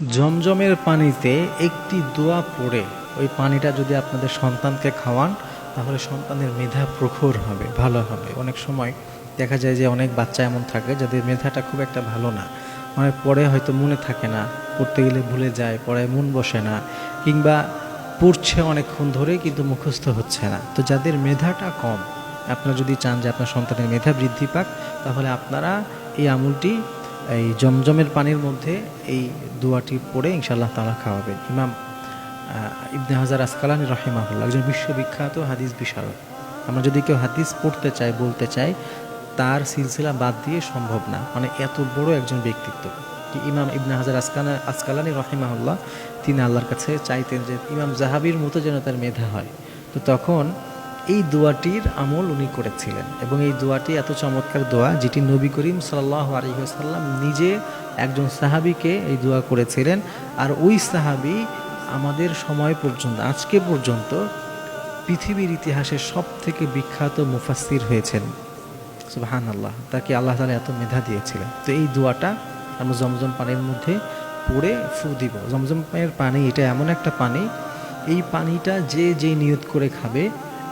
জমজমের পানিতে একটি দোয়া পড়ে ওই পানিটা যদি আপনাদের সন্তানকে খাওয়ান, তাহলে সন্তানের মেধা প্রখর হবে, ভালো হবে। অনেক সময় দেখা যায় যে অনেক বাচ্চা এমন থাকে যাদের মেধাটা খুব একটা ভালো না, মানে পড়ে হয়তো মনে থাকে না, পড়তে গেলে ভুলে যায়, পড়ায় মন বসে না, কিংবা পড়ছে অনেকক্ষণ ধরে কিন্তু মুখস্থ হচ্ছে না। তো যাদের মেধাটা কম, আপনারা যদি চান যে আপনার সন্তানের মেধা বৃদ্ধি পাক, তাহলে আপনারা এই আমলটি এই জমজমের পানির মধ্যে এই দোয়াটি পড়ে ইনশাআল্লাহ তাআলা খাওয়াবেন। ইমাম ইবনে হাজার আসকালানি রাহিমাহুল্লাহ একজন বিশ্ববিখ্যাত হাদিস বিশারদ। আমরা যদি কেউ হাদিস পড়তে চাই, বলতে চাই, তার সিলসিলা বাদ দিয়ে সম্ভব না, মানে এত বড় একজন ব্যক্তিত্ব। ইমাম ইবনে হাজার আসকালানি রাহিমাহুল্লাহ তিনি আল্লাহর কাছে চাইতেন যে ইমাম জাহাবির মতো যেন তার মেধা হয়। তো তখন এই দোয়াটির আমল উনি করেছিলেন, এবং এই দোয়াটি এত চমৎকার দোয়া যেটি নবী করিম সাল্লাল্লাহু আলাইহি ওয়াসাল্লাম নিজে একজন সাহাবীকে এই দোয়া করেছিলেন। আর ওই সাহাবী আমাদের সময় পর্যন্ত, আজকে পর্যন্ত পৃথিবীর ইতিহাসের সব থেকে বিখ্যাত মুফাসসির হয়েছেন। সুবহানাল্লাহ, তাকে আল্লাহ তাআলা এত মেধা দিয়েছিলেন। তো এই দোয়াটা আমরা জমজম পানির মধ্যে পড়ে ফু দিব। জমজম পানির পানি এটা এমন একটা পানি, এই পানিটা যে নিয়ত করে খাবে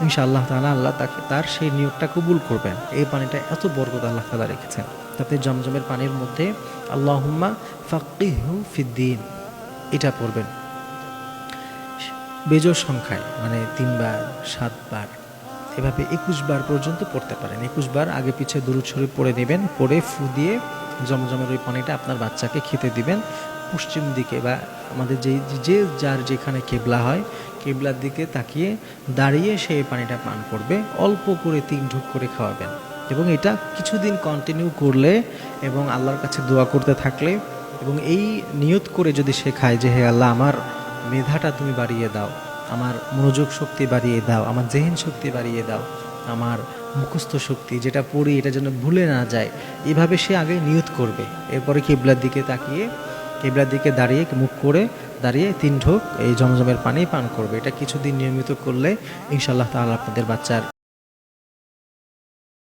ইনশাআল্লাহ তাআলা আল্লাহ তাকে তার সেই নিয়তটা কবুল করবেন। এই পানিটা এত বরকত আল্লাহ তাআলা রেখেছেন। তাতে জমজমের পানির মধ্যে আল্লাহুম্মা ফাক্কিহু ফিদ্দীন এটা পড়বেন বেজোড় সংখ্যায়, মানে 3 বার 7 বার, এভাবে 21 বার পর্যন্ত পড়তে পারেন। 21 বার আগে পিছে দুরূদ শরীফ পড়ে নেবেন, পড়ে ফু দিয়ে জমজমের ওই পানিটা আপনার বাচ্চাকে খেতে দিবেন। পশ্চিম দিকে বা আমাদের যে যার যেখানে কেবলা হয়, কেবলার দিকে তাকিয়ে দাঁড়িয়ে সেই পানিটা পান করবে। অল্প করে 3 ঢুক করে খাওয়াবেন, এবং এটা কিছুদিন কন্টিনিউ করলে এবং আল্লাহর কাছে দোয়া করতে থাকলে, এবং এই নিয়ত করে যদি সে খায় যে হে আল্লাহ, আমার মেধাটা তুমি বাড়িয়ে দাও, আমার মনোযোগ শক্তি বাড়িয়ে দাও, আমার জেহেন শক্তি বাড়িয়ে দাও, আমার মুখস্থ শক্তি, যেটা পড়ি এটা যেন ভুলে না যায়, এভাবে সে আগে নিয়ত করবে। এরপরে কিবলার দিকে তাকিয়ে, কিবলার দিকে দাঁড়িয়ে, মুখ করে দাঁড়িয়ে 3 ঢোক এই জমজমের পানি পান করবে। এটা কিছুদিন নিয়মিত করলে ইনশাআল্লাহ তাআলা আপনাদের বাচ্চার